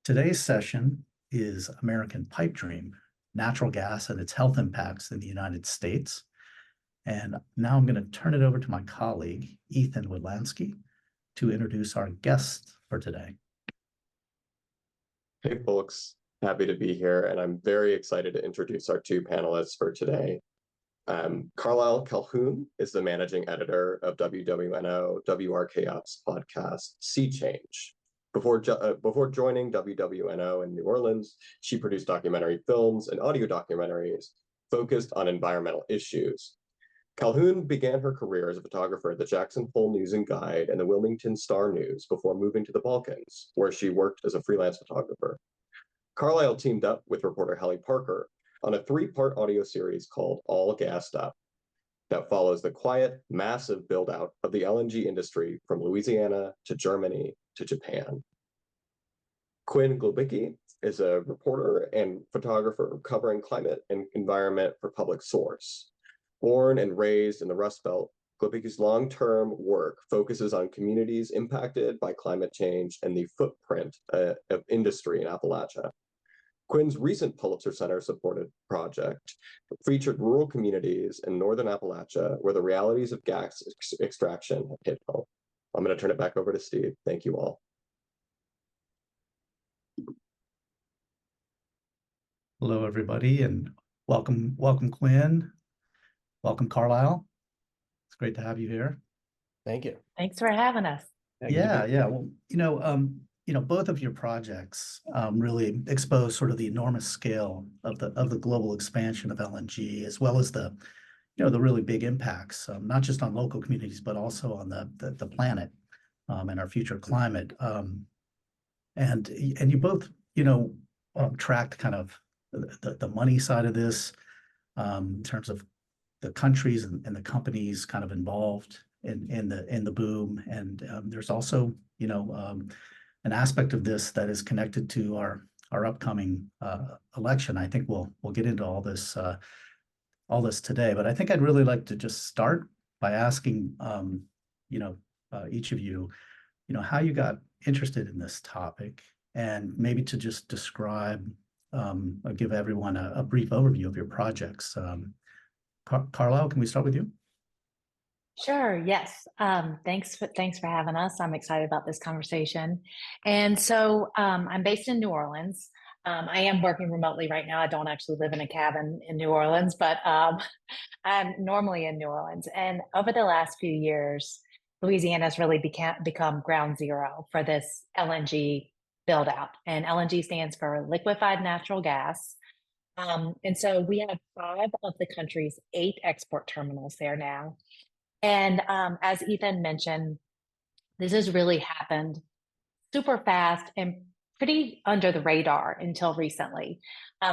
Today's session is American Pipe Dream, Natural Gas and its Health Impacts in the United States. And now I'm going to turn it over to my colleague, Ethan Woodlansky, to introduce our guest for today. Hey folks, happy to be here, and I'm very excited to introduce our two panelists for today. Carlyle Calhoun is the managing editor of WWNO WRKF's podcast, Sea Change. Before joining WWNO in New Orleans, she produced documentary films and audio documentaries focused on environmental issues. Calhoun began her career as a photographer at the Jackson Hole News and Guide and the Wilmington Star News before moving to the Balkans, where she worked as a freelance photographer. Carlyle teamed up with reporter Hallie Parker on a three-part audio series called All Gassed Up that follows the quiet, massive build-out of the LNG industry from Louisiana to Germany to Japan. Quinn Glabicki is a reporter and photographer covering climate and environment for Public Source. Born and raised in the Rust Belt, Glabicki's long-term work focuses on communities impacted by climate change and the footprint of industry in Appalachia. Quinn's recent Pulitzer Center-supported project featured rural communities in northern Appalachia where the realities of gas extraction have hit home. I'm going to turn it back over to Steve. Thank you all. Hello, everybody, and welcome, Quinn. Welcome, Carlyle. It's great to have you here. Thank you. Thanks for having us. Yeah. Well, both of your projects really expose sort of the enormous scale of the global expansion of LNG, as well as the really big impacts, not just on local communities, but also on the planet and our future climate. And you both, tracked kind of the money side of this in terms of the countries and the companies kind of involved in the boom. And there's also, an aspect of this that is connected to our upcoming election. I think we'll get into all this today, but I think I'd really like to just start by asking, each of you, how you got interested in this topic, and maybe to just describe or give everyone a brief overview of your projects. Carlyle, can we start with you? Sure. Yes. Thanks for having us. I'm excited about this conversation. And so I'm based in New Orleans. I am working remotely right now. I don't actually live in a cabin in New Orleans, but I'm normally in New Orleans. And over the last few years, Louisiana has really become ground zero for this LNG build out. And LNG stands for liquefied natural gas. And so we have 5 of the country's 8 export terminals there now. And as Ethan mentioned, this has really happened super fast and pretty under the radar until recently.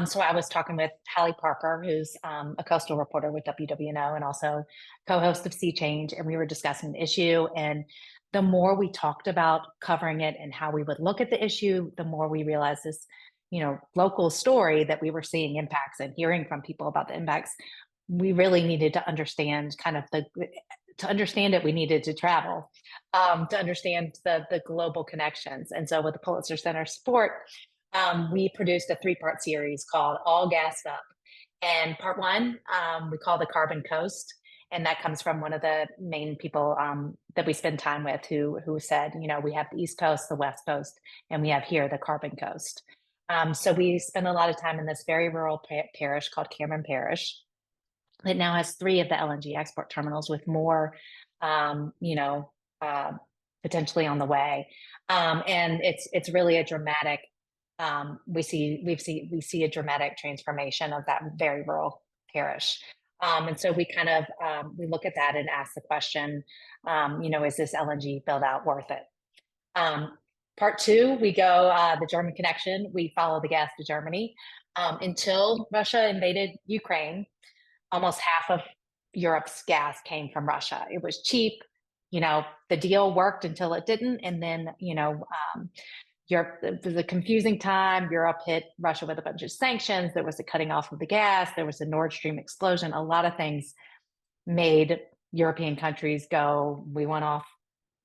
So I was talking with Hallie Parker, who's a coastal reporter with WWNO and also co-host of Sea Change, and we were discussing the issue. And the more we talked about covering it and how we would look at the issue, the more we realized this, local story that we were seeing impacts and hearing from people about the impacts. We really needed to understand to understand it, we needed to travel to understand the global connections. And so with the Pulitzer Center support, we produced a 3-part series called All Gassed Up. And part 1, we call the Carbon Coast. And that comes from one of the main people that we spend time with who said, we have the East Coast, the West Coast, and we have here the Carbon Coast. So we spend a lot of time in this very rural parish called Cameron Parish. It now has 3 of the LNG export terminals with more, potentially on the way. And it's really a dramatic. We see a dramatic transformation of that very rural parish. And so we kind of we look at that and ask the question, is this LNG build out worth it? Part 2, we go the German connection. We follow the gas to Germany until Russia invaded Ukraine. Almost half of Europe's gas came from Russia. It was cheap. The deal worked until it didn't. And then, Europe, it was a confusing time. Europe hit Russia with a bunch of sanctions. There was a cutting off of the gas. There was a Nord Stream explosion. A lot of things made European countries go, we want off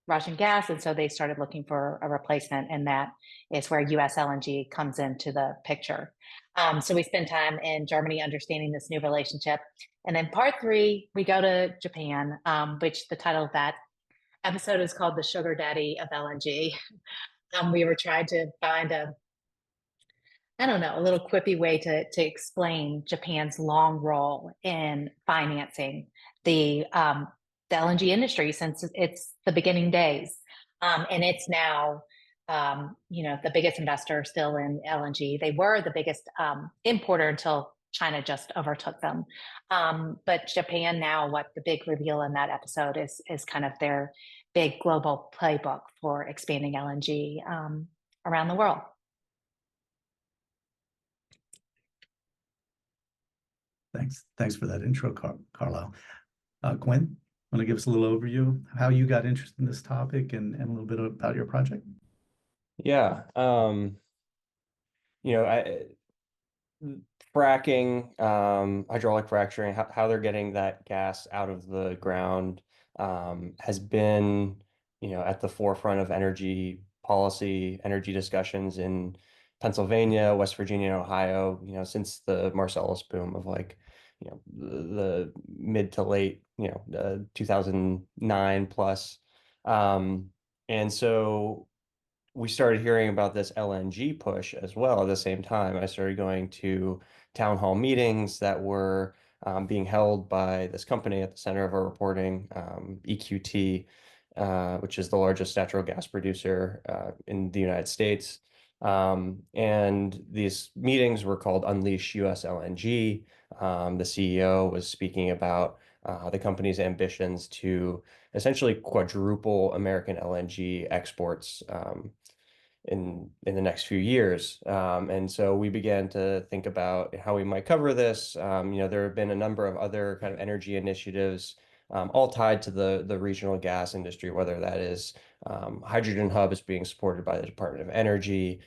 Russian gas, and so they started looking for a replacement, and that is where US LNG comes into the picture. So we spend time in Germany understanding this new relationship. And then part three, we go to Japan, which the title of that episode is called The Sugar Daddy of LNG. We were trying to find I don't know, a little quippy way to explain Japan's long role in financing the LNG industry since it's the beginning days. And it's now, the biggest investor still in LNG. They were the biggest importer until China just overtook them. But Japan now, what the big reveal in that episode is kind of their big global playbook for expanding LNG around the world. Thanks for that intro, Carlyle. Quinn, want to give us a little overview of how you got interested in this topic and a little bit about your project? Yeah. Fracking, hydraulic fracturing, how they're getting that gas out of the ground has been, at the forefront of energy policy, energy discussions in Pennsylvania, West Virginia, and Ohio, since the Marcellus boom of the mid to late, 2009 plus. And so we started hearing about this LNG push as well at the same time. I started going to town hall meetings that were being held by this company at the center of our reporting, EQT, which is the largest natural gas producer in the United States. And these meetings were called Unleash US LNG. The CEO was speaking about the company's ambitions to essentially quadruple American LNG exports in the next few years. And so we began to think about how we might cover this. There have been a number of other kind of energy initiatives, all tied to the regional gas industry, whether that is hydrogen hubs being supported by the Department of Energy,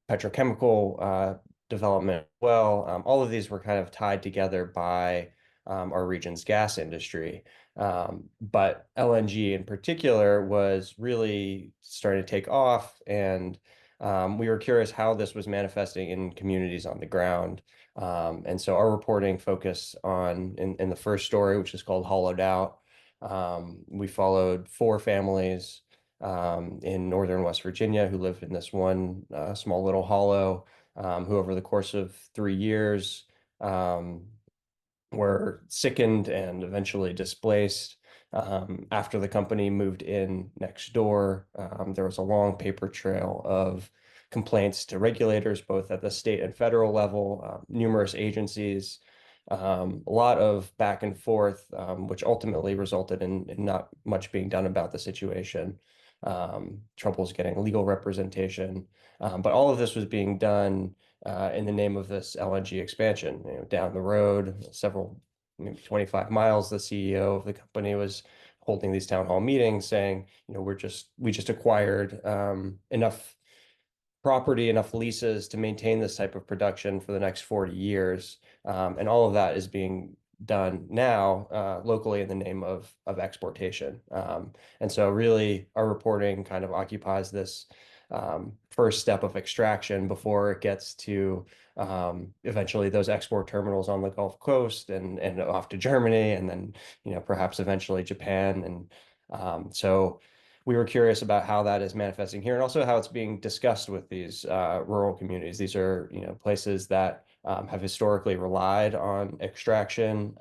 petrochemical development as well. All of these were kind of tied together by our region's gas industry. But LNG in particular was really starting to take off, and we were curious how this was manifesting in communities on the ground. And so our reporting focused on, in the first story, which is called Hollowed Out, we followed 4 families in northern West Virginia who lived in this one small little hollow, who over the course of 3 years were sickened and eventually displaced. After the company moved in next door, there was a long paper trail of complaints to regulators, both at the state and federal level, numerous agencies, a lot of back and forth, which ultimately resulted in not much being done about the situation, troubles getting legal representation. But all of this was being done in the name of this LNG expansion. Down the road, maybe 25 miles, the CEO of the company was holding these town hall meetings saying, we just acquired enough property, enough leases to maintain this type of production for the next 40 years. And all of that is being done now locally in the name of exportation. And so really our reporting kind of occupies this first step of extraction before it gets to eventually those export terminals on the Gulf Coast and off to Germany, and then perhaps eventually Japan. And so we were curious about how that is manifesting here, and also how it's being discussed with these rural communities. These are places that have historically relied on extraction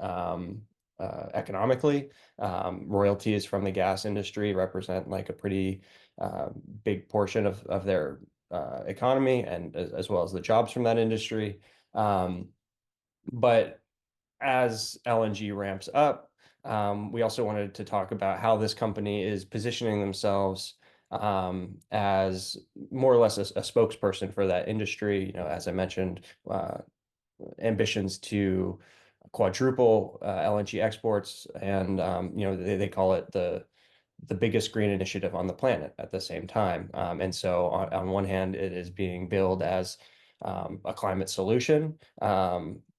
economically. Royalties from the gas industry represent like a pretty big portion of their economy, and as well as the jobs from that industry. But as LNG ramps up, we also wanted to talk about how this company is positioning themselves as more or less a spokesperson for that industry. As I mentioned, ambitions to quadruple LNG exports, and they call it the biggest green initiative on the planet at the same time. And so on one hand, it is being billed as a climate solution,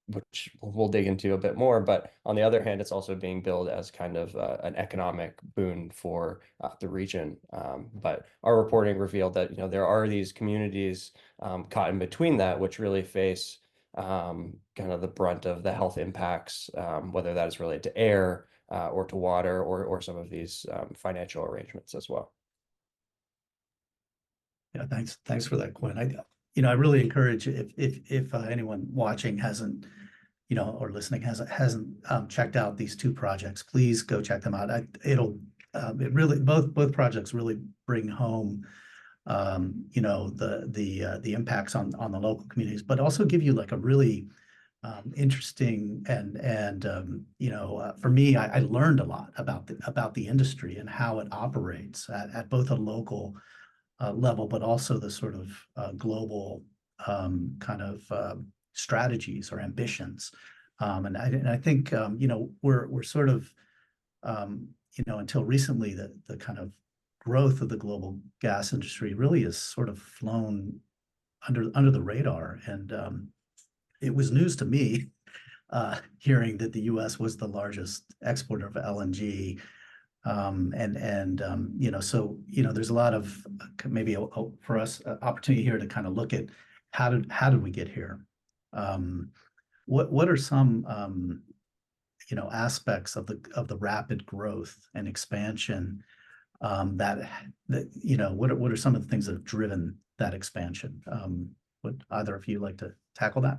which we'll dig into a bit more. But on the other hand, it's also being billed as kind of an economic boon for the region. But our reporting revealed that, you know, there are these communities caught in between that, which really face kind of the brunt of the health impacts, whether that is related to air or to water or some of these financial arrangements as well. Yeah, thanks for that, Quinn. I really encourage, if anyone watching hasn't, or listening hasn't checked out these two projects, please go check them out. It really, both projects really bring home, the impacts on the local communities, but also give you like a really interesting and for me, I learned a lot about the industry and how it operates at both a local level, but also the sort of global kind of strategies or ambitions. And I think we're sort of until recently the kind of growth of the global gas industry really has sort of flown under the radar. And it was news to me hearing that the U.S. was the largest exporter of LNG. So there's a lot of maybe for us opportunity here to kind of look at how did we get here? What are some aspects of the rapid growth and expansion that what are some of the things that have driven that expansion? Would either of you like to tackle that?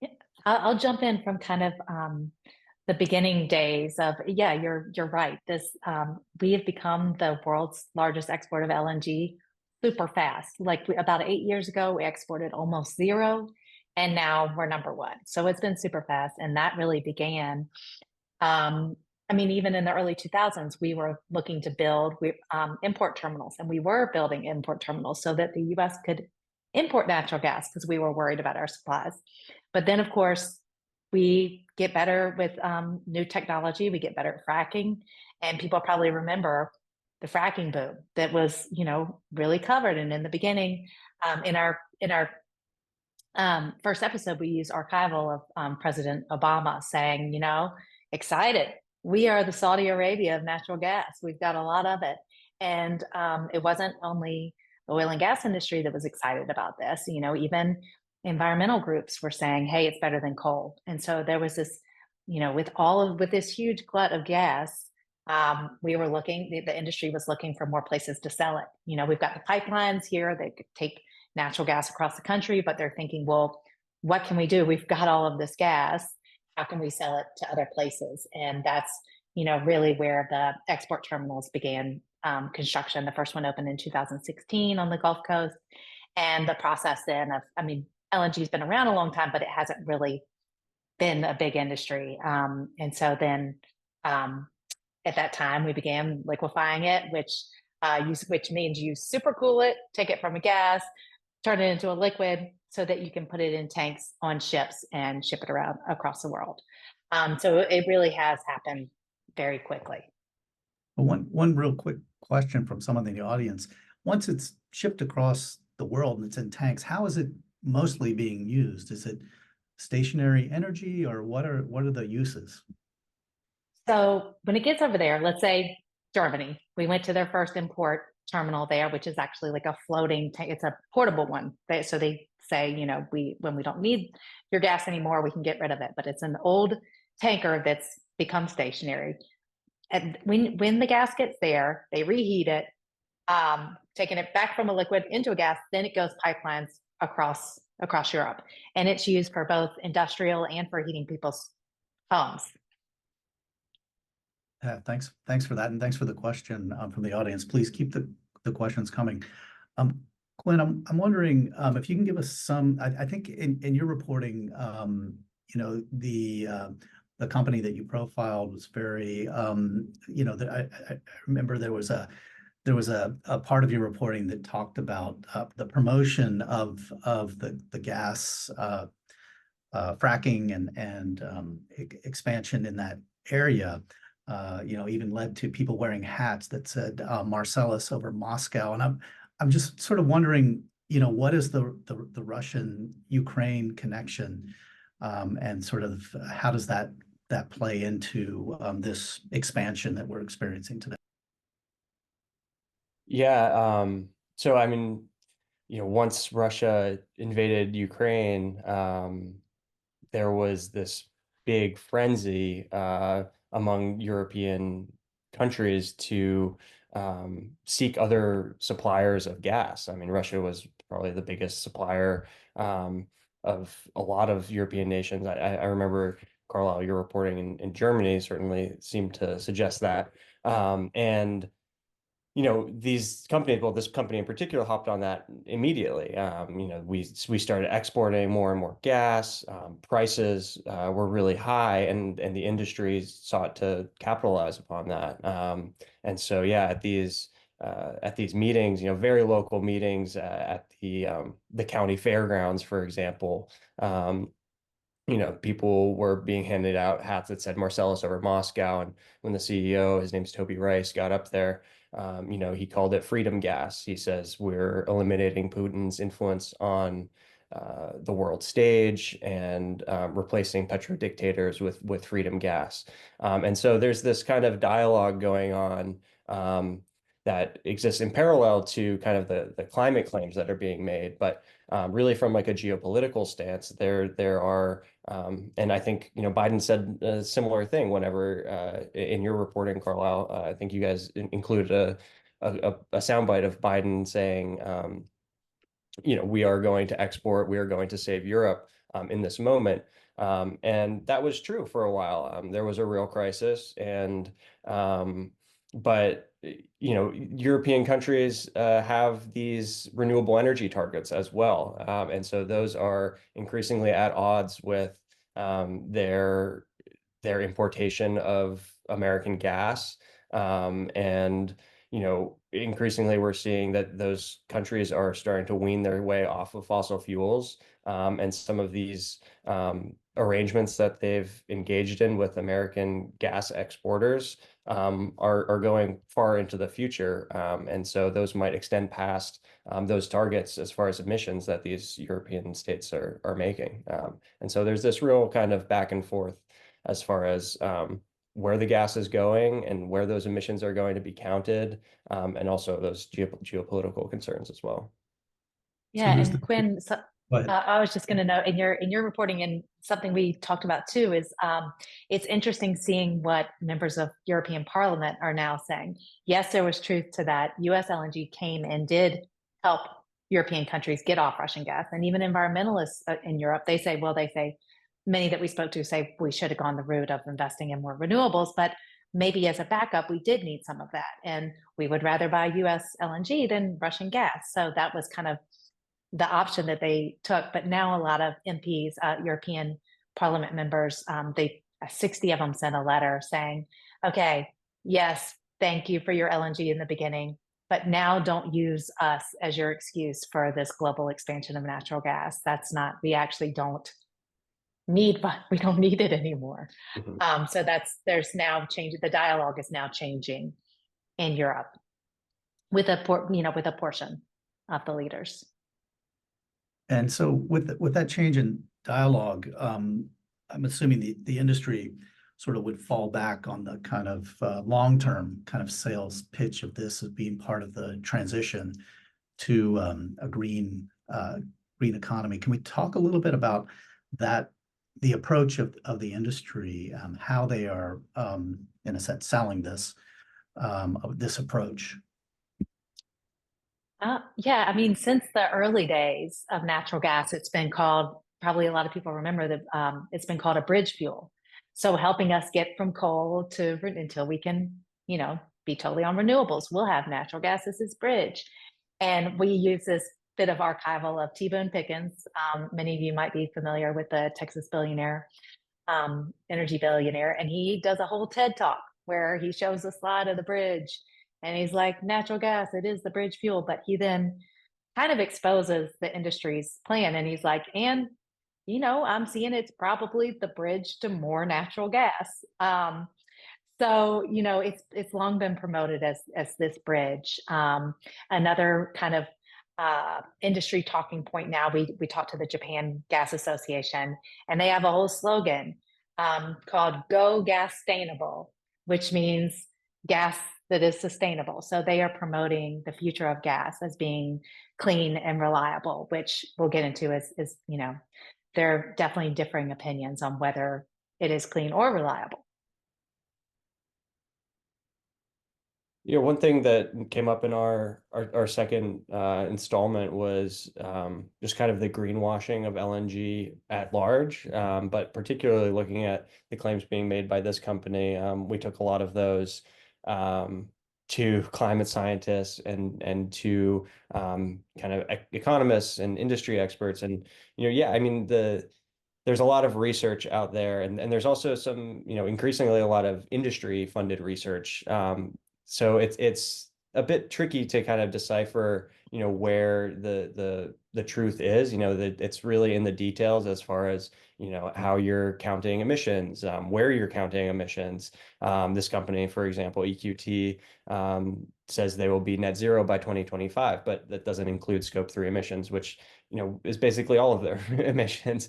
Yeah, I'll jump in from kind of the beginning days of, yeah, you're right. We have become the world's largest exporter of LNG super fast. Like about 8 years ago, we exported almost zero, and now we're number one. So it's been super fast, and that really began. Even in the early 2000s, we were looking to build import terminals, and we were building import terminals so that the U.S. could import natural gas because we were worried about our supplies. But then, of course, we get better with new technology. We get better at fracking, and people probably remember the fracking boom that was, really covered. And in the beginning, in our first episode, we used archival of President Obama saying, excited, we are the Saudi Arabia of natural gas. We've got a lot of it. And it wasn't only the oil and gas industry that was excited about this, even environmental groups were saying, hey, it's better than coal. And so there was this, with this huge glut of gas, the industry was looking for more places to sell it. We've got the pipelines here that could take natural gas across the country, but they're thinking, well, what can we do? We've got all of this gas. How can we sell it to other places? And that's, really where the export terminals began construction. The first one opened in 2016 on the Gulf Coast. And the process then LNG has been around a long time, but it hasn't really been a big industry. And so then at that time, we began liquefying it, which means you supercool it, take it from a gas, turn it into a liquid so that you can put it in tanks on ships and ship it around across the world. So it really has happened very quickly. One real quick question from someone in the audience. Once it's shipped across the world and it's in tanks, how is it mostly being used? Is it stationary energy, or what are the uses? So when it gets over there, let's say Germany, we went to their first import terminal there, which is actually like a floating tank. It's a portable one. So they say, when we don't need your gas anymore, we can get rid of it. But it's an old tanker that's become stationary. And when the gas gets there, they reheat it, taking it back from a liquid into a gas. Then it goes pipelines across Europe, and it's used for both industrial and for heating people's homes. Thanks for that, and thanks for the question from the audience. Please keep the questions coming. Quinn, I'm wondering if you can give us some. I think in your reporting, the company that you profiled was very, I remember there was a part of your reporting that talked about the promotion of the gas fracking and expansion in that area. Even led to people wearing hats that said Marcellus over Moscow. And I'm just sort of wondering, what is the Russian-Ukraine connection and sort of how does that play into this expansion that we're experiencing today? Yeah. So, I mean, once Russia invaded Ukraine, there was this big frenzy among European countries to seek other suppliers of gas. I mean, Russia was probably the biggest supplier of a lot of European nations. I remember, Carlyle, your reporting in Germany certainly seemed to suggest that. And these companies, well, this company in particular hopped on that immediately. We started exporting more and more gas. Prices were really high, and the industry sought to capitalize upon that. And so, yeah, at these meetings, very local meetings at the county fairgrounds, for example. People were being handed out hats that said Marcellus over Moscow. And when the CEO, his name's Toby Rice, got up there, he called it freedom gas. He says, we're eliminating Putin's influence on the world stage and replacing petrodictators with freedom gas. And so there's this kind of dialogue going on that exists in parallel to kind of the climate claims that are being made. But really from like a geopolitical stance, there are, and I think, Biden said a similar thing whenever in your reporting, Carlyle, I think you guys included a soundbite of Biden saying, we are going to export, we are going to save Europe in this moment. And that was true for a while. There was a real crisis, but European countries have these renewable energy targets as well, and so those are increasingly at odds with their importation of American gas, and increasingly we're seeing that those countries are starting to wean their way off of fossil fuels, and some of these arrangements that they've engaged in with American gas exporters are going far into the future. And so those might extend past those targets as far as emissions that these European states are making. And so there's this real kind of back and forth as far as where the gas is going and where those emissions are going to be counted, and also those geopolitical concerns as well. Yeah, there's and Quinn, I was just going to note in your reporting, and something we talked about too is it's interesting seeing what members of European Parliament are now saying. Yes, there was truth to that. U.S. LNG came and did help European countries get off Russian gas, and even environmentalists in Europe, they say many that we spoke to say we should have gone the route of investing in more renewables, but maybe as a backup, we did need some of that, and we would rather buy U.S. LNG than Russian gas. So that was kind of the option that they took. But now a lot of MPs, European Parliament members, 60 of them sent a letter saying, okay, yes, thank you for your LNG in the beginning, but now don't use us as your excuse for this global expansion of natural gas. We actually don't need it anymore. Mm-hmm. So there's now change. The dialogue is now changing in Europe with a portion of the leaders. And so with that change in dialogue, I'm assuming the industry sort of would fall back on the kind of long-term kind of sales pitch of this as being part of the transition to a green economy. Can we talk a little bit about that, the approach of the industry, how they are in a sense selling this approach? Yeah, I mean, since the early days of natural gas, it's been called, probably a lot of people remember that it's been called a bridge fuel. So helping us get from coal to until we can, be totally on renewables, we'll have natural gas as this bridge. And we use this bit of archival of T. Boone Pickens. Many of you might be familiar with the Texas billionaire, energy billionaire, and he does a whole TED talk where he shows a slide of the bridge. And he's like, natural gas, it is the bridge fuel. But he then kind of exposes the industry's plan. And he's like, and, I'm seeing it's probably the bridge to more natural gas. So, it's long been promoted as this bridge. Another kind of industry talking point now. We talked to the Japan Gas Association, and they have a whole slogan called "Go Gas Sustainable," which means gas that is sustainable. So they are promoting the future of gas as being clean and reliable, which we'll get into is there are definitely differing opinions on whether it is clean or reliable. One thing that came up in our second installment was just kind of the greenwashing of LNG at large, but particularly looking at the claims being made by this company. We took a lot of those to climate scientists and to kind of economists and industry experts. And, I mean, there's a lot of research out there, and there's also some, increasingly a lot of industry funded research. So it's a bit tricky to kind of decipher, where the truth is, that it's really in the details as far as, how you're counting emissions, where you're counting emissions. This company, for example, EQT, says they will be net zero by 2025, but that doesn't include scope 3 emissions, which, is basically all of their emissions.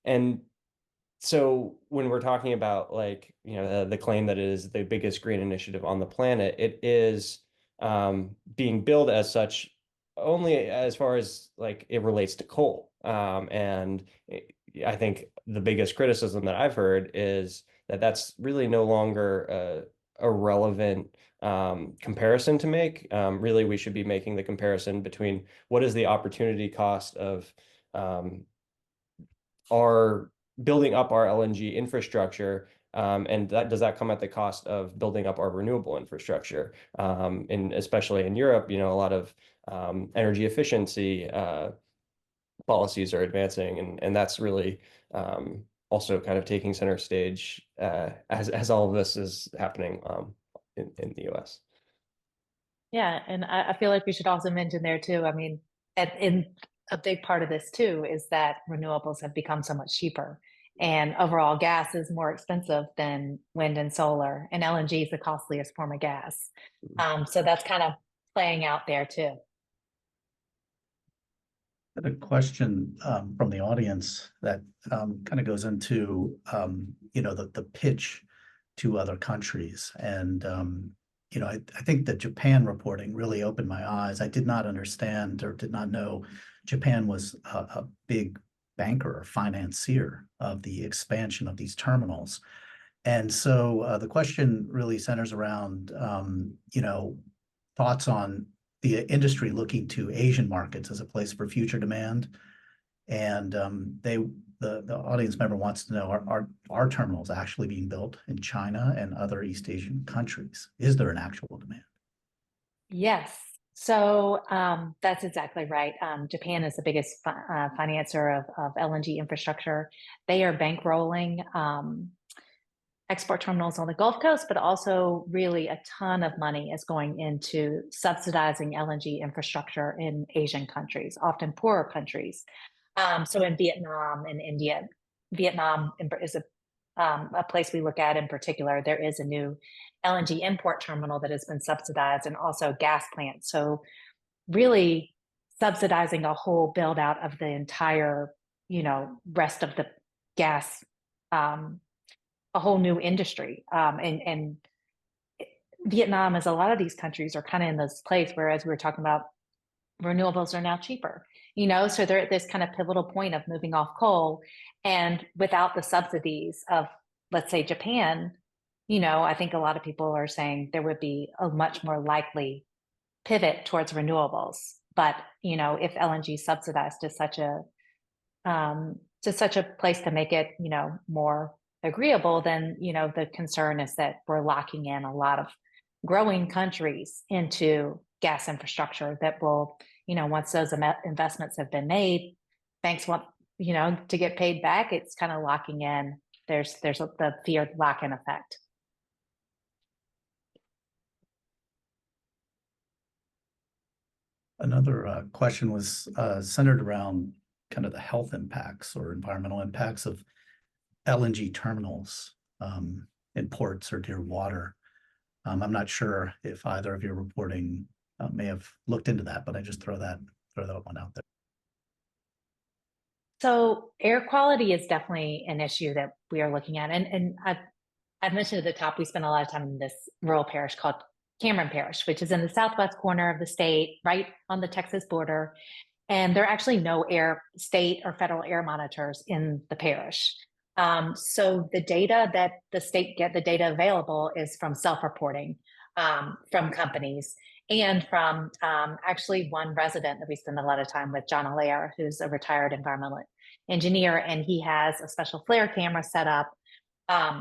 And so when we're talking about the claim that it is the biggest green initiative on the planet, it is being billed as such only as far as it relates to coal. I think the biggest criticism that I've heard is that that's really no longer a relevant comparison to make. Really, we should be making the comparison between what is the opportunity cost of our building up our LNG infrastructure, and does that come at the cost of building up our renewable infrastructure? And especially in Europe, a lot of energy efficiency policies are advancing, and that's really also kind of taking center stage as all of this is happening in the US. Yeah, and I feel like we should also mention there too. I mean, in a big part of this too is that renewables have become so much cheaper, and overall gas is more expensive than wind and solar, and LNG is the costliest form of gas. So that's kind of playing out there too. I had a question from the audience that kind of goes into the pitch to other countries. And I think the Japan reporting really opened my eyes. I did not understand or did not know Japan was a big banker or financier of the expansion of these terminals. And so the question really centers around thoughts on the industry looking to Asian markets as a place for future demand. And the audience member wants to know, are terminals actually being built in China and other East Asian countries? Is there an actual demand? Yes. So that's exactly right. Japan is the biggest financer of LNG infrastructure. They are bankrolling export terminals on the Gulf Coast, but also really a ton of money is going into subsidizing LNG infrastructure in Asian countries, often poorer countries. So in Vietnam and India, Vietnam is a place we look at in particular. There is a new LNG import terminal that has been subsidized, and also gas plants. So really subsidizing a whole build out of the entire, rest of the gas, a whole new industry. And Vietnam, as a lot of these countries, are kind of in this place where, as we were talking about, renewables are now cheaper, so they're at this kind of pivotal point of moving off coal. And without the subsidies of, let's say, Japan, I think a lot of people are saying there would be a much more likely pivot towards renewables. But, if LNG is subsidized to such a place to make it, more agreeable, then, the concern is that we're locking in a lot of growing countries into gas infrastructure that will, once those investments have been made, banks want, to get paid back. It's kind of locking in. There's the fear lock-in effect. Another question was centered around kind of the health impacts or environmental impacts of LNG terminals in ports or near water. I'm not sure if either of you are reporting may have looked into that, but I just throw that one out there. So air quality is definitely an issue that we are looking at. And I've mentioned at the top, we spend a lot of time in this rural parish called Cameron Parish, which is in the southwest corner of the state, right on the Texas border. And there are actually no state or federal air monitors in the parish. So the data that the state the data available is from self-reporting from companies and from actually one resident that we spend a lot of time with, John Allaire, who's a retired environmental engineer, and he has a special flare camera set up.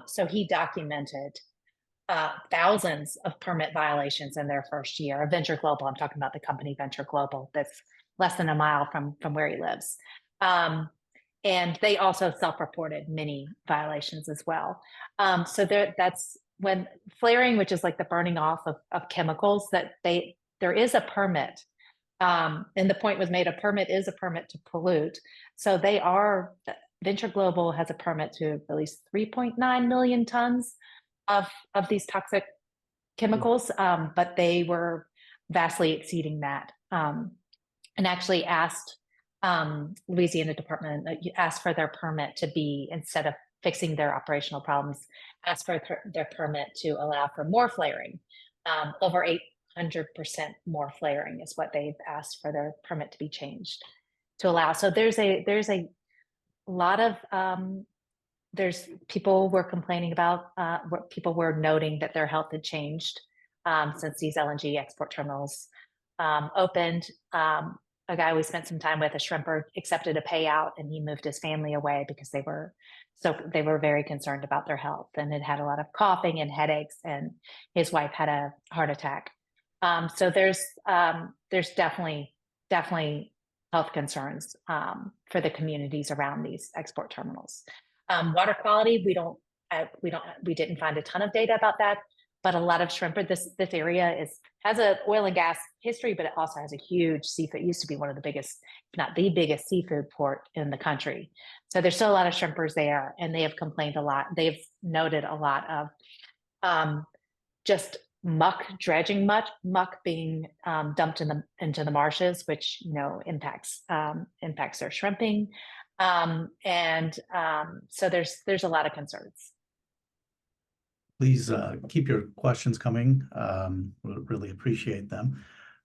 So he documented thousands of permit violations in their first year. Venture Global, I'm talking about the company Venture Global, that's less than a mile from where he lives. And they also self-reported many violations as well. So that's when flaring, which is like the burning off of chemicals, that there is a permit. And the point was made, a permit is a permit to pollute. So Venture Global has a permit to release 3.9 million tons of these toxic chemicals, but they were vastly exceeding that. And actually asked Louisiana Department, asked for their permit to be, instead of fixing their operational problems, asked for their permit to allow for more flaring. Over 800% more flaring is what they've asked for their permit to be changed to allow. So there's a lot of there's people were complaining about what people were noting that their health had changed since these LNG export terminals opened. A guy we spent some time with, a shrimper, accepted a payout, and he moved his family away because they were very concerned about their health and had a lot of coughing and headaches, and his wife had a heart attack. So there's definitely health concerns for the communities around these export terminals. Water quality, we didn't find a ton of data about that, but a lot of shrimper, this area has a oil and gas history, but it also has a huge seafood. It used to be one of the biggest, if not the biggest, seafood port in the country. So there's still a lot of shrimpers there, and they have complained a lot. They've noted a lot of just dredging muck being dumped into the marshes, which impacts their shrimping. So there's a lot of concerns. Please keep your questions coming. We'll really appreciate them.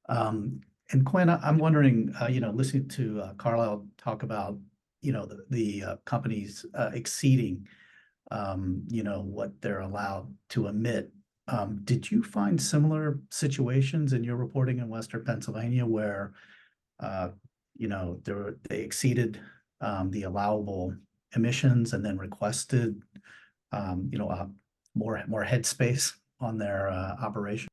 And Quinn, I'm wondering, listening to Carlyle talk about, the companies exceeding, what they're allowed to emit. Did you find similar situations in your reporting in Western Pennsylvania where, they exceeded the allowable emissions and then requested, more headspace on their operation?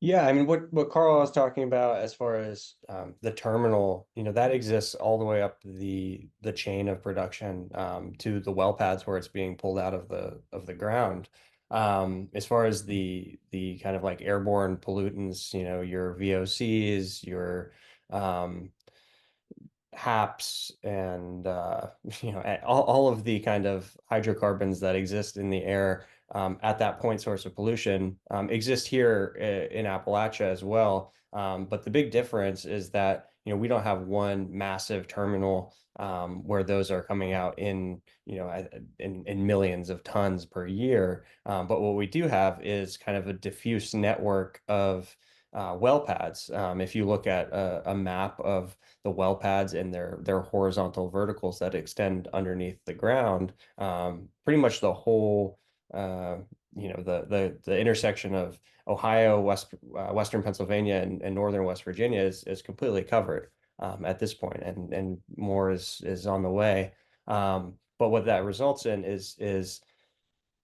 Yeah, I mean, what Carl was talking about as far as the terminal, that exists all the way up the chain of production to the well pads where it's being pulled out of the ground. As far as the kind of like airborne pollutants, your VOCs, your HAPs, and all of the kind of hydrocarbons that exist in the air at that point source of pollution exist here in Appalachia as well. But the big difference is that we don't have one massive terminal where those are coming out in millions of tons per year. But what we do have is kind of a diffuse network of well pads. If you look at a map of the well pads and their horizontal verticals that extend underneath the ground, pretty much the whole the intersection of Ohio, Western Pennsylvania, and northern West Virginia is completely covered at this point, and more is on the way. But what that results in is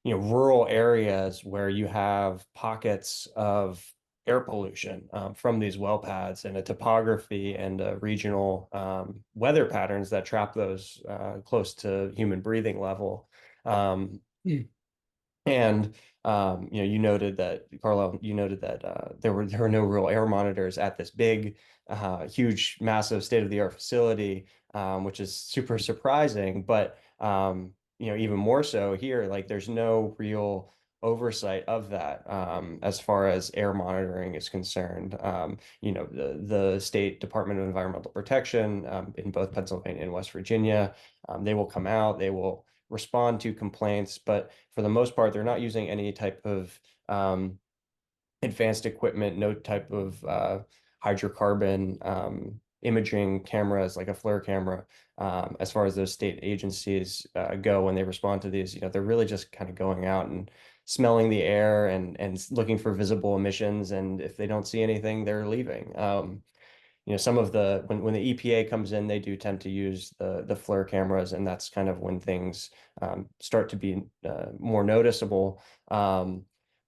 rural areas where you have pockets of air pollution from these well pads, and a topography and regional weather patterns that trap those close to human breathing level. And you noted that, Carlyle, there were no real air monitors at this big, huge, massive state-of-the-art facility, which is super surprising. But even more so here, like there's no real oversight of that as far as air monitoring is concerned. The State Department of Environmental Protection in both Pennsylvania and West Virginia, they will come out, they will respond to complaints, but for the most part, they're not using any type of advanced equipment, no type of hydrocarbon imaging cameras like a FLIR camera. As far as those state agencies go when they respond to these, they're really just kind of going out and smelling the air and looking for visible emissions. And if they don't see anything, they're leaving. Some of when the EPA comes in, they do tend to use the FLIR cameras, and that's kind of when things start to be more noticeable.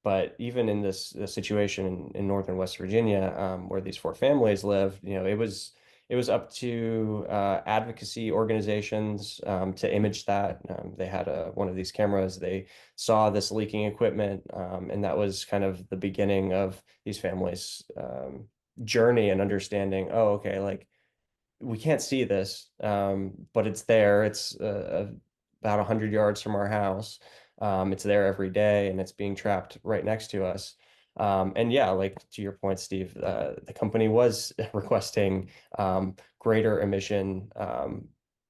But even in this situation in northern West Virginia, where these four families live, it was up to advocacy organizations to image that. They had one of these cameras. They saw this leaking equipment, and that was kind of the beginning of these families' journey and understanding. Oh, okay, like we can't see this, but it's there. It's about 100 yards from our house. It's there every day, and it's being trapped right next to us. And yeah, like to your point, Steve, the company was requesting greater emission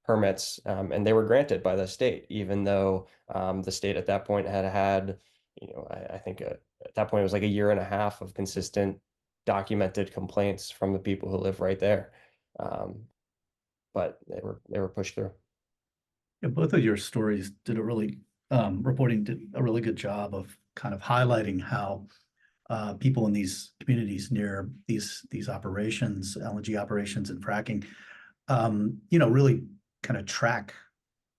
permits, and they were granted by the state, even though the state at that point had, I think at that point it was like a year and a half of consistent documented complaints from the people who live right there. But they were pushed through. Yeah, both of your stories did a really reporting did a really good job of kind of highlighting how people in these communities near these operations, LNG operations and fracking, really kind of track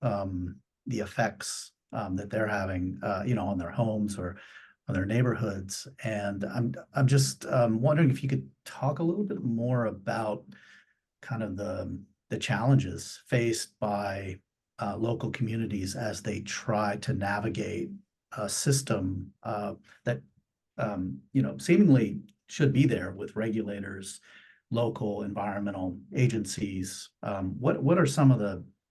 the effects that they're having, on their homes or on their neighborhoods. And I'm just wondering if you could talk a little bit more about kind of the challenges faced by local communities as they try to navigate a system that seemingly should be there with regulators, local environmental agencies. What are some of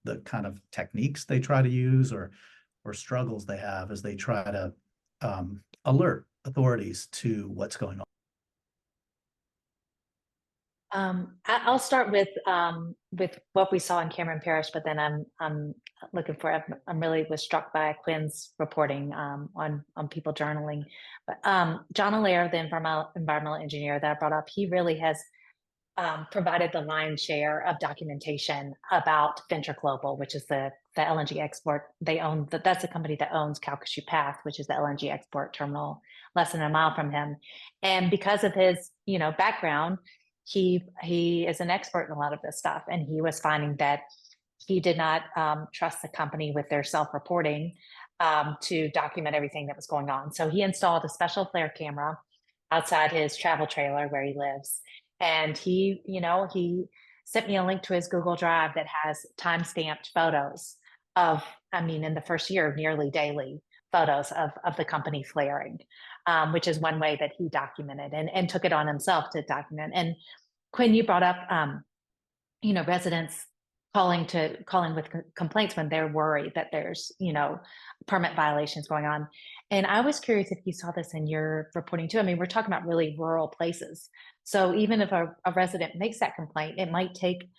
the kind of techniques they try to use or struggles they have as they try to alert authorities to what's going on? I'll start with what we saw in Cameron Parish, but then I'm really was struck by Quinn's reporting on people journaling. But John Allaire, the environmental engineer that I brought up, he really has provided the lion's share of documentation about Venture Global, which is the LNG export. They own that's the company that owns Calcasieu Path, which is the LNG export terminal less than a mile from him. And because of his background, he is an expert in a lot of this stuff, and he was finding that he did not trust the company with their self-reporting to document everything that was going on. So he installed a special FLIR camera outside his travel trailer where he lives, and he sent me a link to his Google Drive that has time-stamped photos of, in the first year, nearly daily photos of the company flaring, which is one way that he documented and took it on himself to document. And Quinn, you brought up, residents calling with complaints when they're worried that there's, permit violations going on. And I was curious if you saw this in your reporting too. We're talking about really rural places. So even if a resident makes that complaint, it might take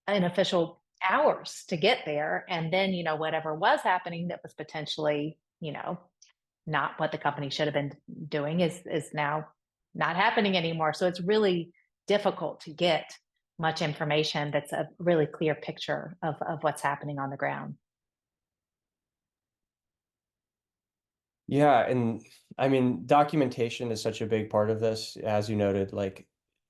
an official hours to get there. And then, whatever was happening that was potentially, not what the company should have been doing is now not happening anymore. So it's really difficult to get much information that's a really clear picture of what's happening on the ground. Yeah, and documentation is such a big part of this, as you noted. Like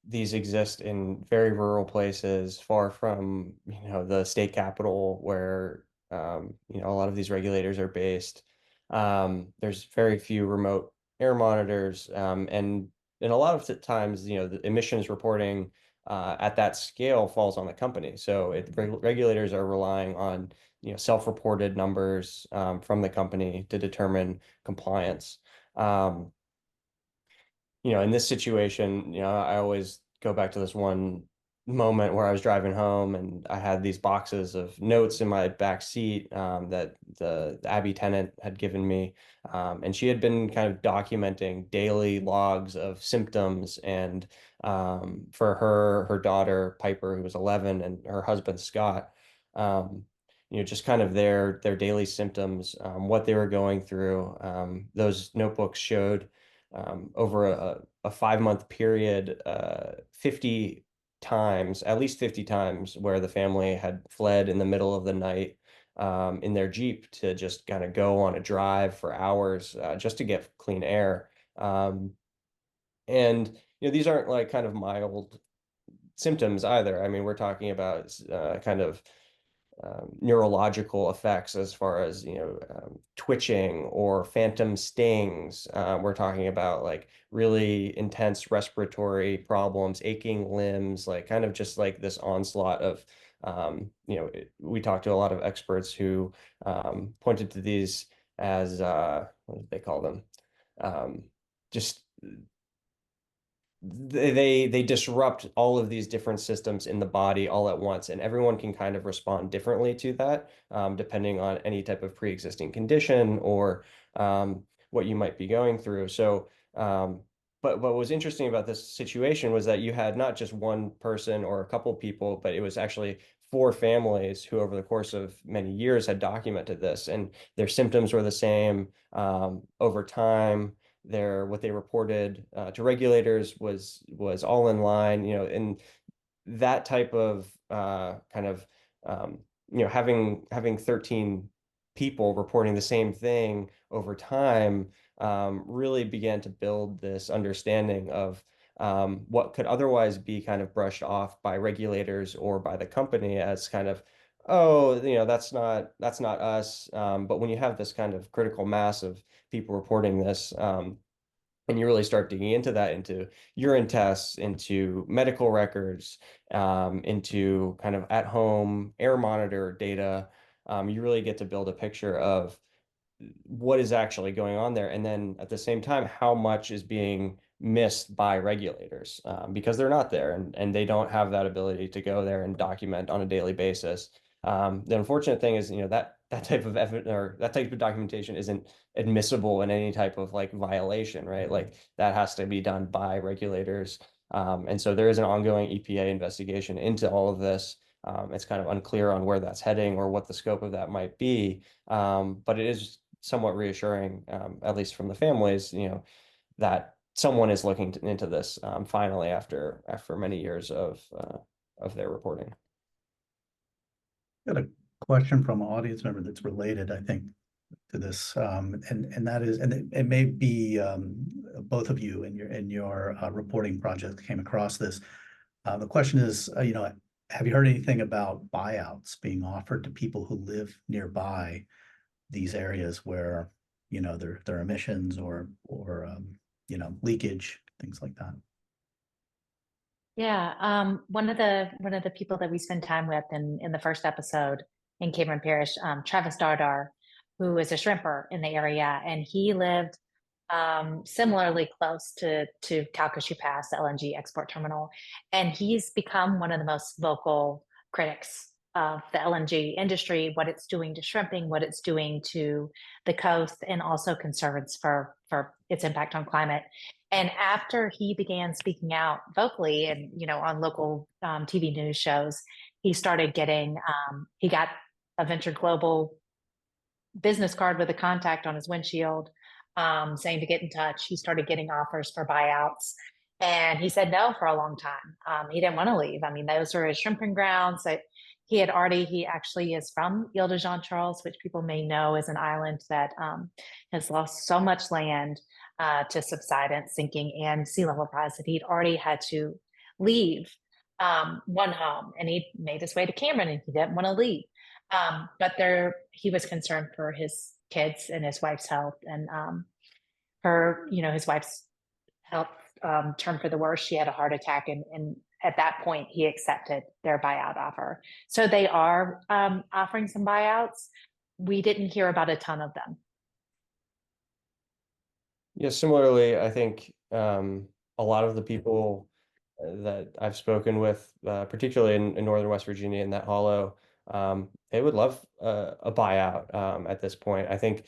these exist in very rural places, far from the state capital where a lot of these regulators are based. There's very few remote air monitors, and a lot of the times, the emissions reporting at that scale falls on the company. So regulators are relying on self-reported numbers from the company to determine compliance. In this situation, I always go back to this one moment where I was driving home and I had these boxes of notes in my back seat that the Abbey tenant had given me. And she had been kind of documenting daily logs of symptoms. And for her daughter, Piper, who was 11, and her husband, Scott, just kind of their daily symptoms, what they were going through. Those notebooks showed over a 5-month period, 50 times, at least 50 times, where the family had fled in the middle of the night in their Jeep to just kind of go on a drive for hours just to get clean air. And these aren't like kind of mild symptoms either. I mean, we're talking about kind of neurological effects as far as twitching or phantom stings. We're talking about like really intense respiratory problems, aching limbs, like kind of just like this onslaught of we talked to a lot of experts who pointed to these as what did they call them? Just they disrupt all of these different systems in the body all at once, and everyone can kind of respond differently to that, depending on any type of pre-existing condition or what you might be going through. So, but what was interesting about this situation was that you had not just one person or a couple people, but it was actually 4 families who, over the course of many years, had documented this, and their symptoms were the same over time. What they reported to regulators was all in line, and that type of kind of having 13 people reporting the same thing over time really began to build this understanding of what could otherwise be kind of brushed off by regulators or by the company as kind of, oh, that's not us. But when you have this kind of critical mass of people reporting this, and you really start digging into that, into urine tests, into medical records, into kind of at-home air monitor data, you really get to build a picture of what is actually going on there. And then at the same time, how much is being missed by regulators because they're not there and they don't have that ability to go there and document on a daily basis. The unfortunate thing is, that type of evidence or that type of documentation isn't admissible in any type of like violation, right? Like that has to be done by regulators. And so there is an ongoing EPA investigation into all of this. It's kind of unclear on where that's heading or what the scope of that might be. But it is somewhat reassuring, at least from the families, that someone is looking into this finally after many years of their reporting. Got a question from an audience member that's related, I think, to this, and that is, and it may be both of you in your reporting project came across this. The question is, have you heard anything about buyouts being offered to people who live nearby these areas where there are emissions or leakage, things like that? Yeah, one of the people that we spend time with in the first episode in Cameron Parish, Travis Dardar, who is a shrimper in the area, and he lived similarly close to Calcasieu Pass, the LNG export terminal, and he's become one of the most vocal critics of the LNG industry, what it's doing to shrimping, what it's doing to the coast, and also concerns for its impact on climate. And after he began speaking out vocally and on local TV news shows, he started getting he got a Venture Global business card with a contact on his windshield saying to get in touch. He started getting offers for buyouts, and he said no for a long time. He didn't want to leave. I mean, those were his shrimping grounds. That he actually is from Ile de Jean Charles, which people may know is an island that has lost so much land to subsidence, sinking, and sea level rise that he'd already had to leave one home, and he made his way to Cameron, and he didn't want to leave. But he was concerned for his kids and his wife's health, and his wife's health turned for the worse. She had a heart attack, and at that point, he accepted their buyout offer. So they are offering some buyouts. We didn't hear about a ton of them. Yeah, similarly, I think a lot of the people that I've spoken with, particularly in northern West Virginia in that hollow, they would love a buyout at this point. I think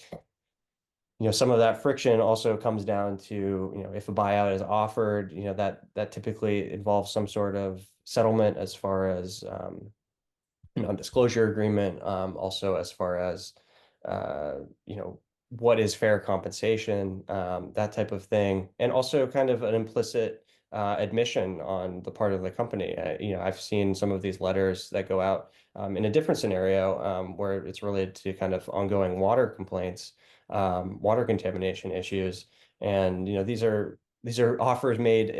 some of that friction also comes down to, if a buyout is offered, that typically involves some sort of settlement as far as non-disclosure agreement, also as far as what is fair compensation, that type of thing, and also kind of an implicit admission on the part of the company. I've seen some of these letters that go out in a different scenario where it's related to kind of ongoing water complaints, water contamination issues, and these are offers made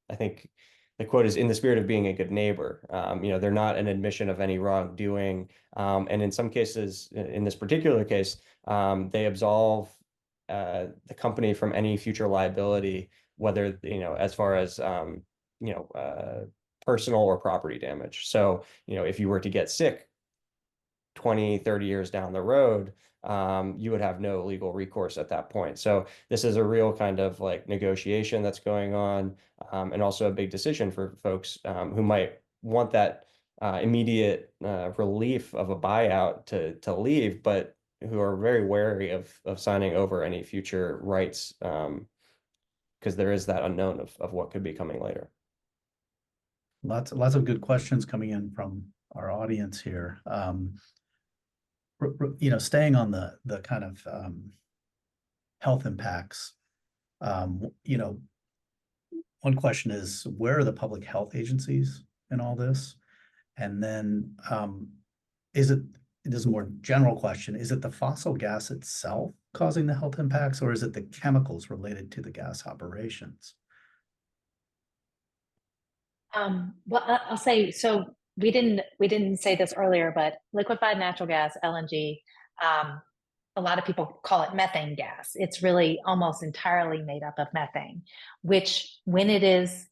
I think the quote is, "in the spirit of being a good neighbor." They're not an admission of any wrongdoing. And in some cases, in this particular case, they absolve the company from any future liability, whether, as far as, personal or property damage. So, if you were to get sick 20, 30 years down the road, you would have no legal recourse at that point. So this is a real kind of like negotiation that's going on, and also a big decision for folks who might want that immediate relief of a buyout to leave, but who are very wary of signing over any future rights, because there is that unknown of what could be coming later. Lots of good questions coming in from our audience here. Staying on the kind of health impacts, one question is, where are the public health agencies in all this? And then it is a more general question, is it the fossil gas itself causing the health impacts, or is it the chemicals related to the gas operations? Well, I'll say, so we didn't say this earlier, but liquefied natural gas, LNG, a lot of people call it methane gas. It's really almost entirely made up of methane, which when it is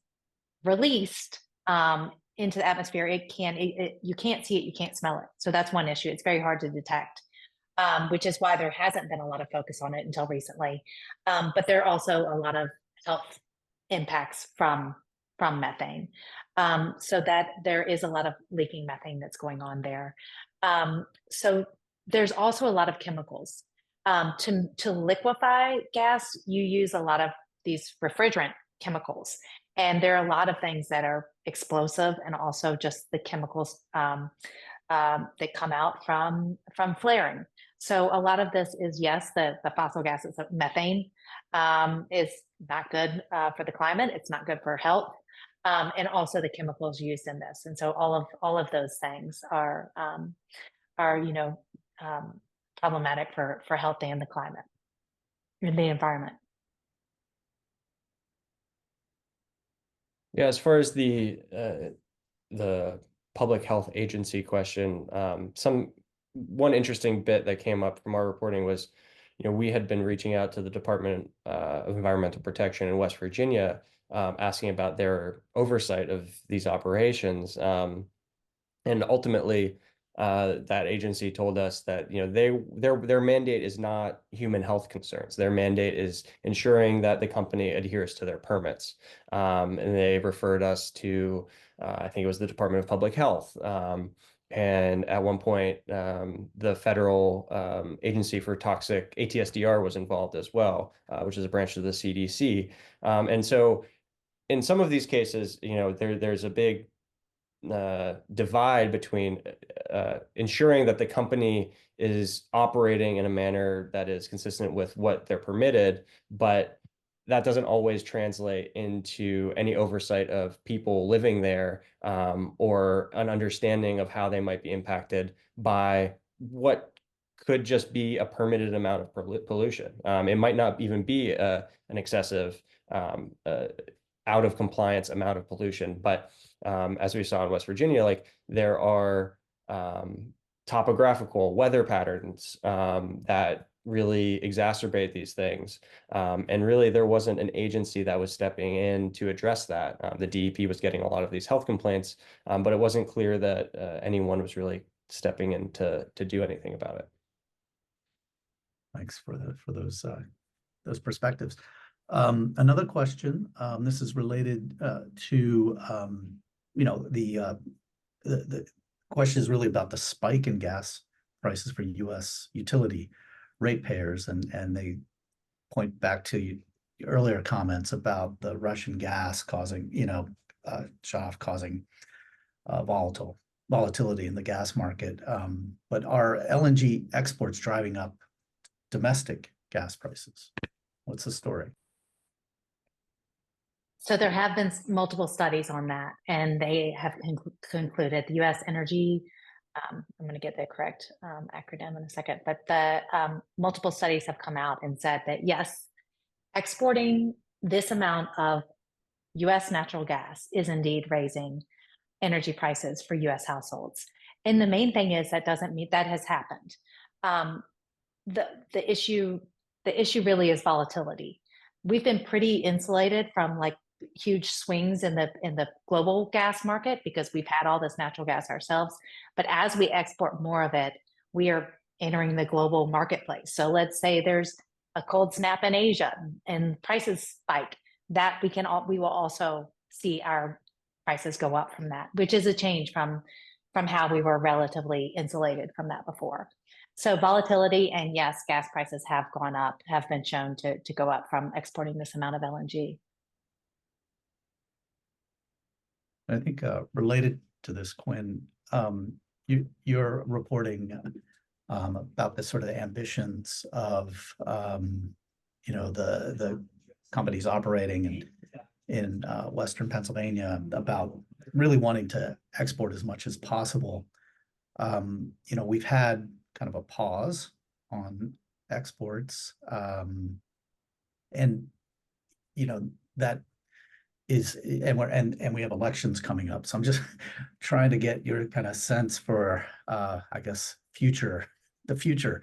released into the atmosphere, you can't see it, you can't smell it. So that's one issue. It's very hard to detect, which is why there hasn't been a lot of focus on it until recently. But there are also a lot of health impacts from methane. So that there is a lot of leaking methane that's going on there. So there's also a lot of chemicals. To liquefy gas, you use a lot of these refrigerant chemicals. And there are a lot of things that are explosive, and also just the chemicals that come out from flaring. So a lot of this is, yes, the fossil gases, methane is not good for the climate. It's not good for health. And also the chemicals used in this. And so all of those things are problematic for health and the climate and the environment. Yeah, as far as the public health agency question, one interesting bit that came up from our reporting was, we had been reaching out to the Department of Environmental Protection in West Virginia, asking about their oversight of these operations, and ultimately, that agency told us that their mandate is not human health concerns. Their mandate is ensuring that the company adheres to their permits, and they referred us to I think it was the Department of Public Health. And at one point, the Federal Agency for Toxic ATSDR was involved as well, which is a branch of the CDC. And so in some of these cases, there's a big divide between ensuring that the company is operating in a manner that is consistent with what they're permitted, but that doesn't always translate into any oversight of people living there, or an understanding of how they might be impacted by what could just be a permitted amount of pollution. It might not even be an excessive, out of compliance amount of pollution, but as we saw in West Virginia, like there are topographical weather patterns that really exacerbate these things. And really, there wasn't an agency that was stepping in to address that. The DEP was getting a lot of these health complaints, but it wasn't clear that anyone was really stepping in to do anything about it. Thanks for those perspectives. Another question, this is related to, the question is really about the spike in gas prices for US utility ratepayers, and they point back to your earlier comments about the Russian gas causing, shut off causing volatility in the gas market. But are LNG exports driving up domestic gas prices? What's the story? So there have been multiple studies on that, and they have concluded the U.S. Energy, I'm going to get the correct acronym in a second, but the multiple studies have come out and said that yes, exporting this amount of U.S. natural gas is indeed raising energy prices for U.S. households. And the main thing is that doesn't mean that has happened. The issue really is volatility. We've been pretty insulated from like huge swings in the global gas market because we've had all this natural gas ourselves. But as we export more of it, we are entering the global marketplace. So let's say there's a cold snap in Asia and prices spike, that we will also see our prices go up from that, which is a change from how we were relatively insulated from that before. So volatility, and yes, gas prices have gone up, have been shown to go up from exporting this amount of LNG. I think related to this, Quinn, you're reporting about the sort of ambitions of the companies operating in Western Pennsylvania about really wanting to export as much as possible. We've had kind of a pause on exports, and that is, and we have elections coming up. So I'm just trying to get your kind of sense for, I guess, the future.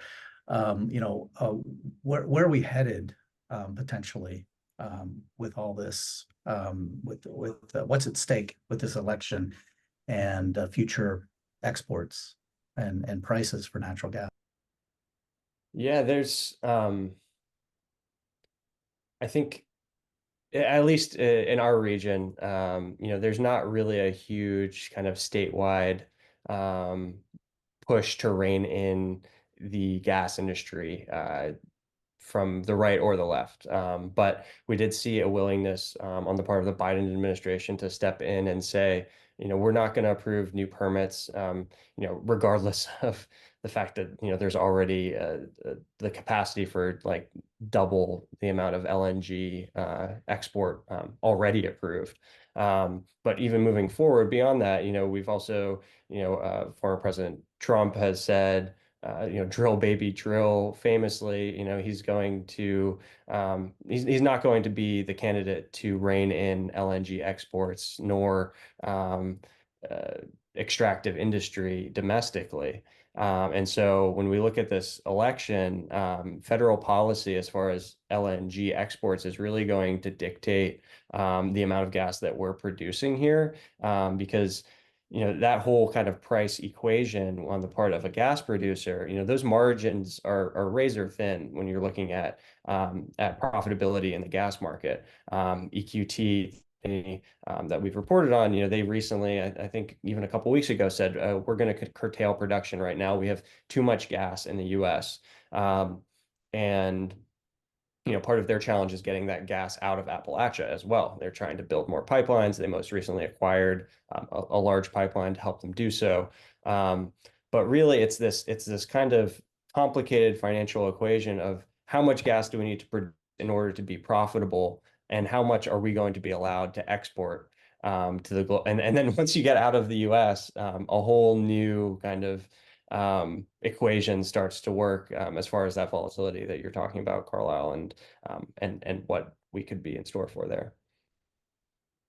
Where are we headed potentially with all this, with what's at stake with this election and future exports and prices for natural gas? Yeah, there's, I think, at least in our region, there's not really a huge kind of statewide push to rein in the gas industry from the right or the left. But we did see a willingness on the part of the Biden administration to step in and say, we're not going to approve new permits, regardless of the fact that, there's already the capacity for like double the amount of LNG export already approved. But even moving forward beyond that, we've also, former President Trump has said, drill baby drill famously, he's going to, he's not going to be the candidate to rein in LNG exports nor extractive industry domestically. And so when we look at this election, federal policy as far as LNG exports is really going to dictate the amount of gas that we're producing here, because that whole kind of price equation on the part of a gas producer, those margins are razor thin when you're looking at profitability in the gas market. EQT that we've reported on, they recently, I think even a couple of weeks ago, said we're going to curtail production right now. We have too much gas in the U.S. And part of their challenge is getting that gas out of Appalachia as well. They're trying to build more pipelines. They most recently acquired a large pipeline to help them do so. But really, it's this kind of complicated financial equation of how much gas do we need to produce in order to be profitable, and how much are we going to be allowed to export to the globe. And then once you get out of the U.S., a whole new kind of equation starts to work as far as that volatility that you're talking about, Carlyle, and what we could be in store for there.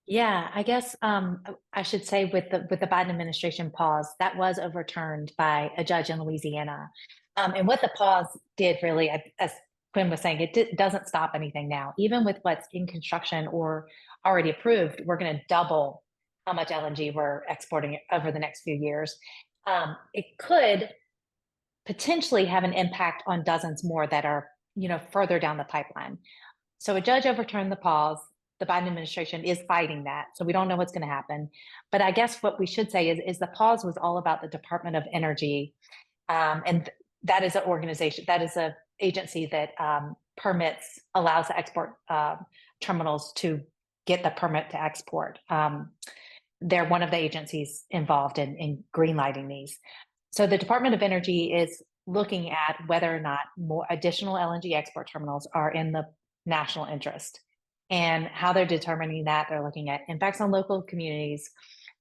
Yeah, I guess I should say with the Biden administration pause, that was overturned by a judge in Louisiana. And what the pause did really, as Quinn was saying, it doesn't stop anything now. Even with what's in construction or already approved, we're going to double how much LNG we're exporting over the next few years. It could potentially have an impact on dozens more that are, further down the pipeline. So a judge overturned the pause. The Biden administration is fighting that. So we don't know what's going to happen. But I guess what we should say is the pause was all about the Department of Energy. And that is an organization, that is an agency that allows the export terminals to get the permit to export. They're one of the agencies involved in greenlighting these. So the Department of Energy is looking at whether or not more additional LNG export terminals are in the national interest. And how they're determining that, they're looking at impacts on local communities.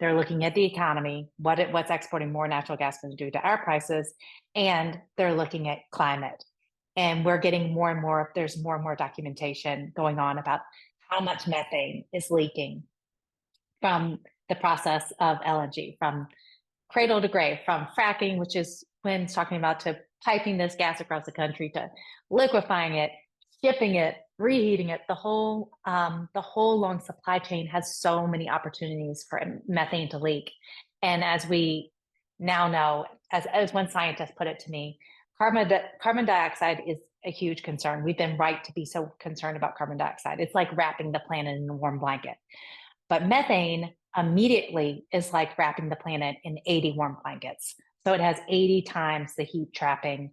They're looking at the economy, what's exporting more natural gas going to do to our prices, and they're looking at climate. And we're getting more and more, there's more and more documentation going on about how much methane is leaking from the process of LNG, from cradle to grave, from fracking, which is Quinn's talking about, to piping this gas across the country, to liquefying it, shipping it, reheating it. The whole long supply chain has so many opportunities for methane to leak. And as we now know, as one scientist put it to me, carbon dioxide is a huge concern. We've been right to be so concerned about carbon dioxide. It's like wrapping the planet in a warm blanket. But methane immediately is like wrapping the planet in 80 warm blankets. So it has 80 times the heat trapping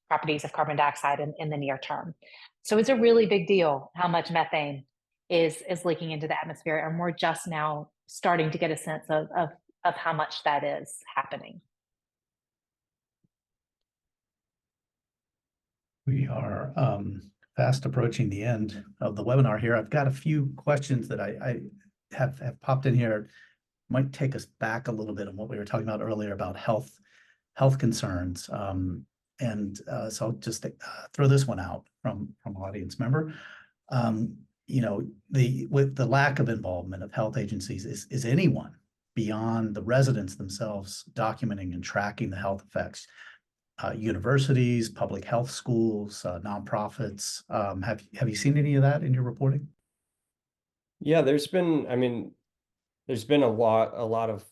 properties of carbon dioxide in the near term. So it's a really big deal how much methane is leaking into the atmosphere. And we're just now starting to get a sense of how much that is happening. We are fast approaching the end of the webinar here. I've got a few questions that I have popped in here. Might take us back a little bit on what we were talking about earlier about health concerns. So I'll just throw this one out from an audience member. With the lack of involvement of health agencies, is anyone beyond the residents themselves documenting and tracking the health effects? Universities, public health schools, nonprofits. Have you seen any of that in your reporting? Yeah, there's been a lot of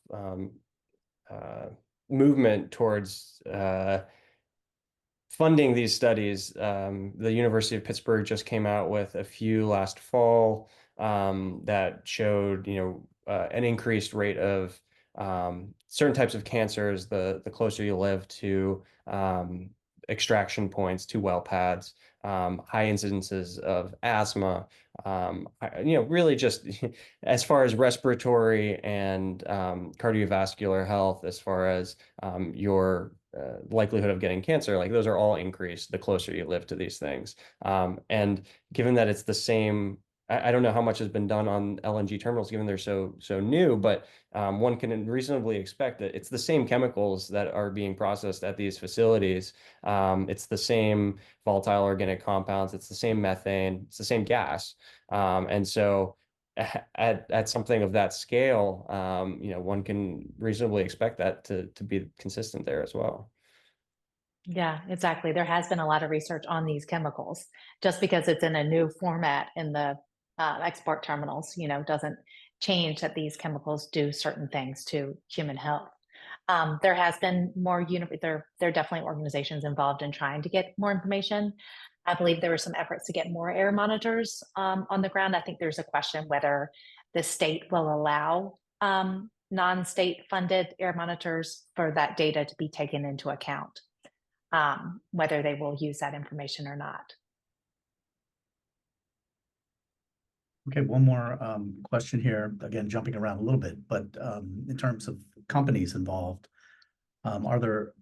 movement towards funding these studies. The University of Pittsburgh just came out with a few last fall that showed, an increased rate of certain types of cancers the closer you live to extraction points, to well pads, high incidences of asthma, really just as far as respiratory and cardiovascular health, as far as your likelihood of getting cancer, like those are all increased the closer you live to these things. And given that it's the same, I don't know how much has been done on LNG terminals, given they're so new, but one can reasonably expect that it's the same chemicals that are being processed at these facilities. It's the same volatile organic compounds. It's the same methane. It's the same gas. And so at something of that scale, one can reasonably expect that to be consistent there as well. Yeah, exactly. There has been a lot of research on these chemicals. Just because it's in a new format in the export terminals, doesn't change that these chemicals do certain things to human health. There has been more, there are definitely organizations involved in trying to get more information. I believe there were some efforts to get more air monitors on the ground. I think there's a question whether the state will allow non-state funded air monitors for that data to be taken into account, whether they will use that information or not. Okay, one more question here, again, jumping around a little bit, but in terms of companies involved, are there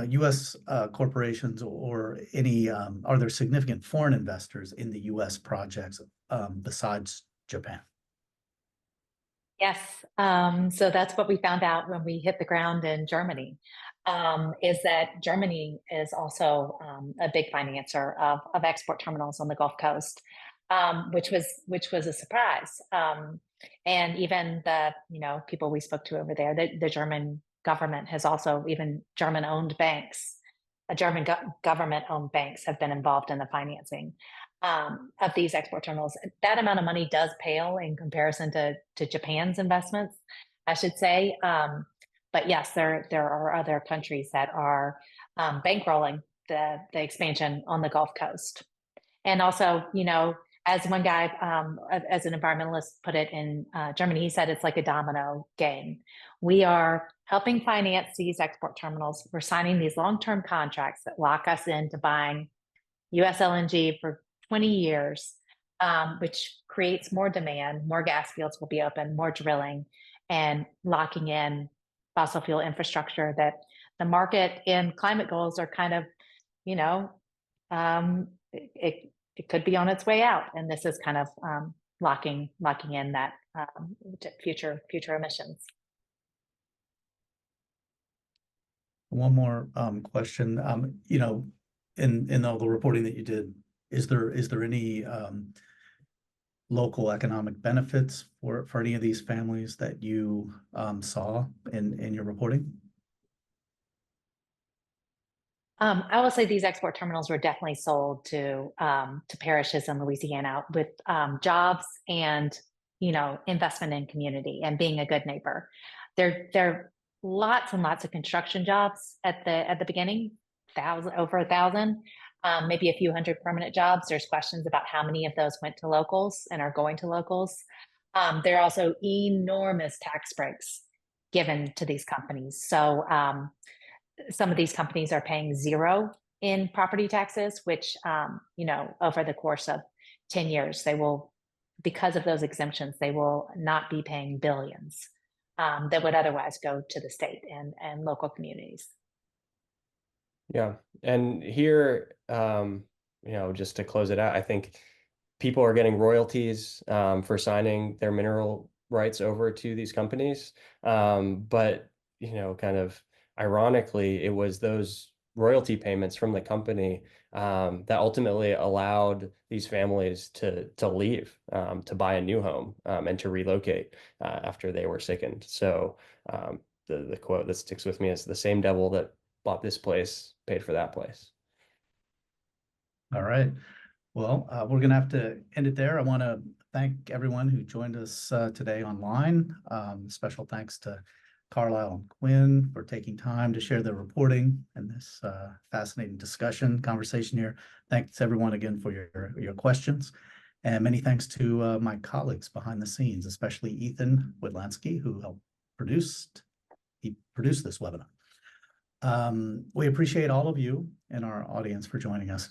U.S. corporations or any, are there significant foreign investors in the U.S. projects besides Japan? Yes, so that's what we found out when we hit the ground in Germany, is that Germany is also a big financer of export terminals on the Gulf Coast. Which was a surprise. And even the people we spoke to over there, the German government has also, even German-owned banks, government-owned banks have been involved in the financing of these export terminals. That amount of money does pale in comparison to Japan's investments, I should say. But yes, there are other countries that are bankrolling the expansion on the Gulf Coast. And also, as one guy, as an environmentalist put it in Germany, he said it's like a domino game. We are helping finance these export terminals. We're signing these long-term contracts that lock us into buying US LNG for 20 years, which creates more demand, more gas fields will be open, more drilling, and locking in fossil fuel infrastructure that the market and climate goals are kind of, it could be on its way out. And this is kind of locking in that future emissions. One more question. In all the reporting that you did, is there any local economic benefits for any of these families that you saw in your reporting? I will say these export terminals were definitely sold to parishes in Louisiana with jobs and investment in community and being a good neighbor. There are lots and lots of construction jobs at the beginning, over 1,000, maybe a few hundred permanent jobs. There's questions about how many of those went to locals and are going to locals. There are also enormous tax breaks given to these companies. So some of these companies are paying 0 in property taxes, which, over the course of 10 years, they will, because of those exemptions, they will not be paying billions that would otherwise go to the state and local communities. Yeah. And here, just to close it out, I think people are getting royalties for signing their mineral rights over to these companies. But, kind of ironically, it was those royalty payments from the company that ultimately allowed these families to leave, to buy a new home and to relocate after they were sickened. So the quote that sticks with me is, "The same devil that bought this place paid for that place." All right. Well, we're going to have to end it there. I want to thank everyone who joined us today online. Special thanks to Carlyle and Quinn for taking time to share their reporting and this fascinating conversation here. Thanks everyone again for your questions. And many thanks to my colleagues behind the scenes, especially Ethan Witlansky, who helped produce this webinar. We appreciate all of you in our audience for joining us